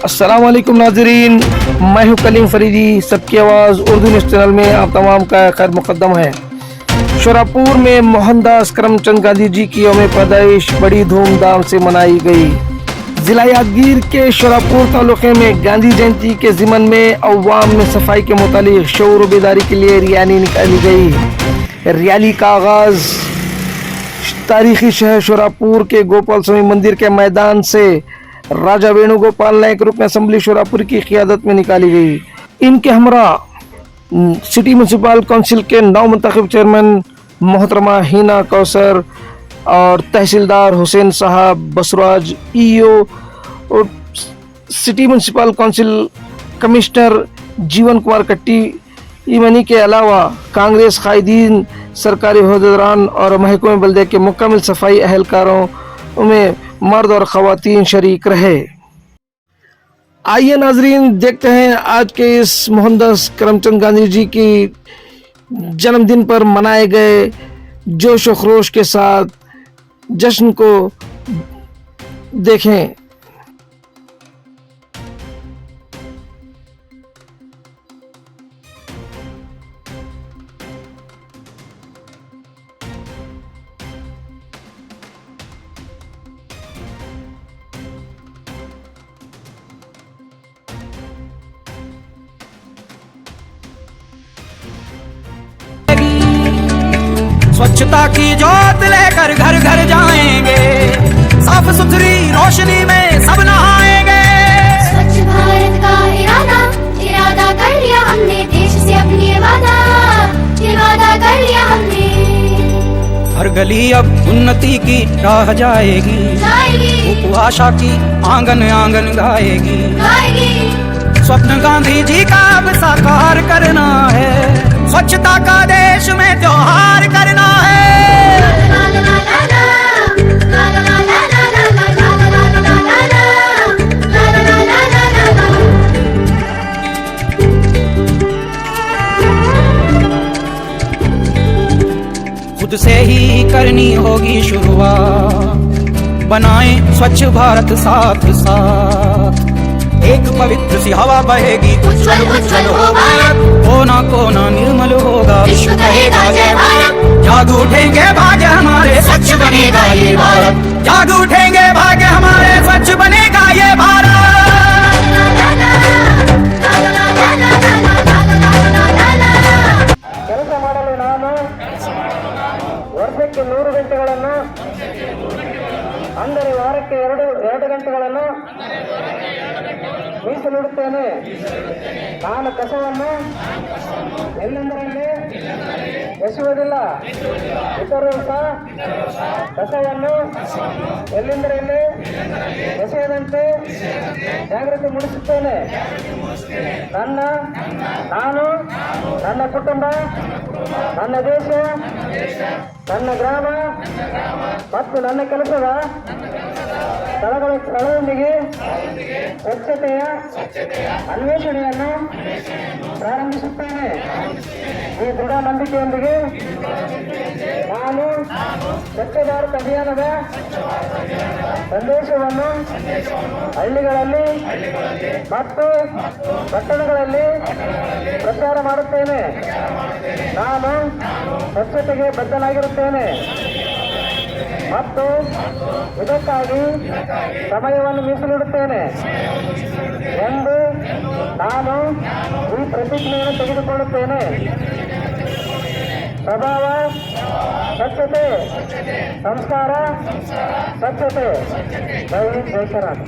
अस्सलाम वालेकुम नाजरीन, मैं हूं कलीम फरीदी। सबकी आवाज़ उर्दू न्यूज़ चैनल में आप तमाम का खैर मुकद्दम है। शोरापुर में मोहनदास करमचंद गांधी जी की यौम पैदाइश बड़ी धूमधाम से मनाई गई। जिला यादगीर के शोरापुर तालुके में गांधी जयंती के ज़िमन में अवाम में सफाई के मुतालिक शऊर बेदारी के लिए रैली निकाली गई। रैली का आगाज़ तारीखी शहर शोरापुर के गोपाल स्वामी मंदिर के मैदान से राजा वेणुगोपाल नायक रुकन असेंबली शोरापुर की क़ियादत में निकाली गई। इनके हमरा सिटी म्यूनसिपल काउंसिल के नौ मुंतखब चेयरमैन मोहतरमा हिना कौसर और तहसीलदार हुसैन साहब बसराज, ईओ और सिटी म्यूनसिपल काउंसिल कमिश्नर जीवन कुमार कट्टी ईमनी के अलावा कांग्रेस कायदीन, सरकारी अहदेदारान और महकमे बल्दे के मुकम्मल सफाई अहलकारों में मर्द और ख़वातीन शरीक रहे। आइए नाजरीन देखते हैं आज के इस मोहनदास करमचंद गांधी जी की जन्मदिन पर मनाए गए जोश व खरोश के साथ जश्न को देखें। स्वच्छता की ज्योत लेकर घर घर जाएंगे, साफ सुथरी रोशनी में सब नहाएंगे। स्वच्छ भारत का इरादा कर लिया हमने, देश से अपनी ये वादा कर लिया हमने। हर गली अब उन्नति की राह जाएगी, आशा की आंगन आंगन गाएगी। स्वप्न गांधी जी का अब साकार करना है, स्वच्छता का देश में त्योहार करना है। खुद से ही करनी होगी शुरुआत, बनाएं स्वच्छ भारत साथ साथ। एक पवित्र सी हवा बहेगी, उज्जवल उज्जवल हो भारत, कोना कोना निर्मल होगा, विश्व कहेगा जय भारत। जाग उठेंगे भाग्य हमारे, स्वच्छ बनेगा ये भारत। जाग उठेंगे भाग्य हमारे, स्वच्छ बनेगा ये भारत। ಕೆಲಸ ಮಾಡಲು ನಾನು ವರ್ಷಕ್ಕೆ 100 ಗಂಟೆಗಳನ್ನು, ಅಂದರೆ ವಾರಕ್ಕೆ 2 ಗಂಟೆಗಳನ್ನು ಮೀಸಲಿಡುತ್ತೇನೆ. ನಾನು ಕಸವನ್ನು ಎಲ್ಲೆಂದರಲ್ಲಿ ಎಸೆಯುವುದಿಲ್ಲ. ಇತರರು ಸಹ ಕಸವನ್ನು ಎಲ್ಲೆಂದರಲ್ಲಿ ಎಸೆಯದಂತೆ ಜಾಗೃತಿ ಮೂಡಿಸುತ್ತೇನೆ. ನಾನು ನನ್ನ ಕುಟುಂಬ, ನನ್ನ ದೇಶ, ನನ್ನ ಗ್ರಾಮ ಮತ್ತು ನನ್ನ ಕೆಲಸದ ಸ್ಥಳದೊಂದಿಗೆ ಸ್ವಚ್ಛತೆಯ ಅನ್ವೇಷಣೆಯನ್ನು ಪ್ರಾರಂಭಿಸುತ್ತೇನೆ. ಈ ದೃಢ ನಂಬಿಕೆಯೊಂದಿಗೆ ನಾನು ಸ್ವಚ್ಛ ಭಾರತ ಅಭಿಯಾನದ ಸಂದೇಶವನ್ನು ಹಳ್ಳಿಗಳಲ್ಲಿ ಮತ್ತು ಪಟ್ಟಣಗಳಲ್ಲಿ ಪ್ರಚಾರ ಮಾಡುತ್ತೇನೆ. ನಾನು ಸ್ವಚ್ಛತೆಗೆ ಬದ್ಧನಾಗಿರುತ್ತೇನೆ ಮತ್ತು ಇದಕ್ಕಾಗಿ ಸಮಯವನ್ನು ಮೀಸಲಿಡುತ್ತೇನೆ ಎಂದು ನಾನು ಈ ಪ್ರತಿಜ್ಞೆಯನ್ನು ತೆಗೆದುಕೊಳ್ಳುತ್ತೇನೆ. ಸ್ವಭಾವ ಸ್ವಚ್ಛತೆ, ಸಂಸ್ಕಾರ ಸ್ವಚ್ಛತೆ. ಜೈ ಹಿಂದ್, ಜೈ ಕರ್ನಾಟಕ.